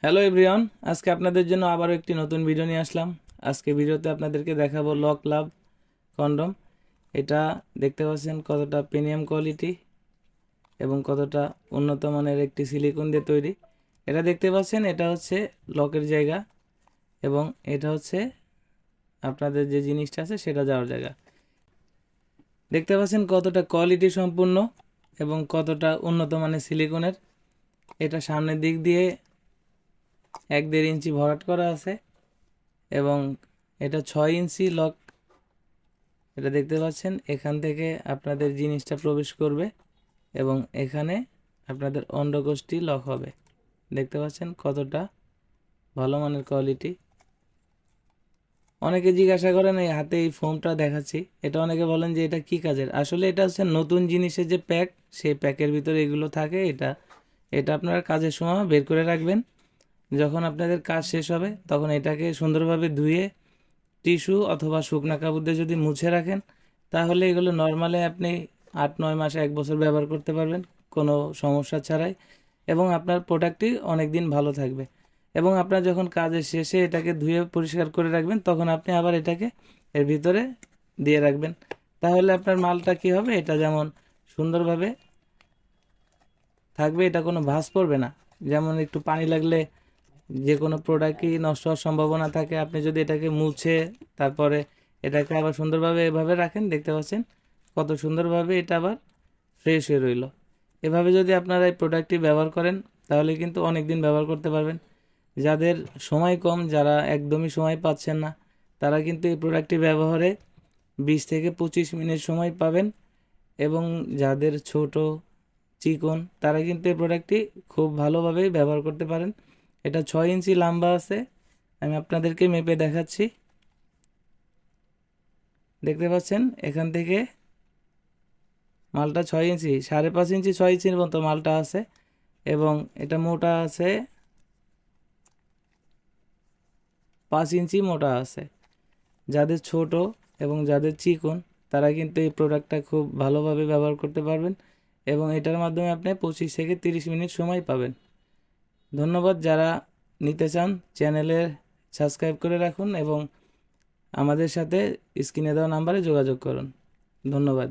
Hello everyone, আজকে আপনাদের জন্য আবারও একটি নতুন ভিডিও নিয়ে আসলাম। আজকে ভিডিওতে আপনাদেরকে দেখাবো লক লাভ কন্ডম। এটা দেখতে পাচ্ছেন কতটা প্রিমিয়াম কোয়ালিটি এবং কতটা উন্নত মানের একটি সিলিকন দিয়ে তৈরি। এটা দেখতে পাচ্ছেন, এটা হচ্ছে লকের জায়গা এবং এটা হচ্ছে আপনাদের যে জিনিসটা আছে সেটা যাওয়ার জায়গা। দেখতে পাচ্ছেন কতটা কোয়ালিটি সম্পূর্ণ এবং কতটা উন্নত মানের সিলিকনের। এটা সামনের দিক দিয়ে 1-1.5 ইঞ্চি ভরাট করা আছে এবং এটা 6 ইঞ্চি লক। এটা দেখতে পাচ্ছেন, এখান থেকে আপনাদের জিনিসটা প্রবেশ করবে এবং এখানে আপনাদের অন্ডকোষটি লক হবে। দেখতে পাচ্ছেন কতটা ভালো মানের কোয়ালিটি। অনেকে জিজ্ঞাসা করেন এই হাতে এই ফোমটা দেখাচ্ছি, এটা অনেকে বলেন যে এটা কি কাজের। আসলে এটা হচ্ছে নতুন জিনিসের যে প্যাক, সেই প্যাকের ভিতরে এগুলো থাকে। এটা এটা আপনারা কাজের সময় বের করে রাখবেন। যখন আপনাদের কাজ শেষ হবে তখন এটাকে সুন্দরভাবে ধুয়ে টিস্যু অথবা শুকনা কাপড় দিয়ে যদি মুছে রাখেন, তাহলে এগুলো নর্মালি আপনি 8-9 মাস 1 বছর ব্যবহার করতে পারবেন কোনো সমস্যা ছাড়াই, এবং আপনার প্রোডাক্টটি অনেক দিন ভালো থাকবে। এবং আপনার যখন কাজের শেষে এটাকে ধুয়ে পরিষ্কার করে রাখবেন, তখন আপনি আবার এটাকে এর ভিতরে দিয়ে রাখবেন। তাহলে আপনার মালটা কি হবে, এটা যেমন সুন্দরভাবে থাকবে, এটা কোনো ভাঁজ পড়বে না। যেমন একটু পানি লাগলে যে কোনো প্রোডাক্টই নষ্ট হওয়ার সম্ভাবনা থাকে, আপনি যদি এটাকে মুছে তারপরে এটাকে আবার সুন্দরভাবে এভাবে রাখেন, দেখতে পাচ্ছেন কত সুন্দরভাবে এটা আবার ফ্রেশ হয়ে রইল। এভাবে যদি আপনারা এই প্রোডাক্টটি ব্যবহার করেন তাহলে কিন্তু অনেক দিন ব্যবহার করতে পারবেন। যাদের সময় কম, যারা একদমই সময় পাচ্ছেন না, তারা কিন্তু এই প্রোডাক্টটি ব্যবহারে 20 থেকে 25 মিনিট সময় পাবেন। এবং যাদের ছোট চিকন, তারা কিন্তু এই প্রোডাক্টটি খুব ভালোভাবেই ব্যবহার করতে পারেন। এটা 6 ইঞ্চি লম্বা আছে, আমি আপনাদেরকে মেপে দেখাচ্ছি। দেখতে পাচ্ছেন এখান থেকে মালটা 6 ইঞ্চি, 5.5 ইঞ্চি 6 ইঞ্চির মতো মালটা আছে এবং এটা মোটা আছে 5 ইঞ্চি মোটা আছে। যাদের ছোট এবং যাদের চিকন, তারা কিন্তু এই প্রোডাক্টটা খুব ভালোভাবে ব্যবহার করতে পারবেন এবং এটার মাধ্যমে আপনি 25 থেকে 30 মিনিট সময় পাবেন। ধন্যবাদ। যারা নিতে চান চ্যানেলে সাবস্ক্রাইব করে রাখুন এবং আমাদের সাথে স্ক্রিনে দেওয়া নাম্বারে যোগাযোগ করুন। ধন্যবাদ।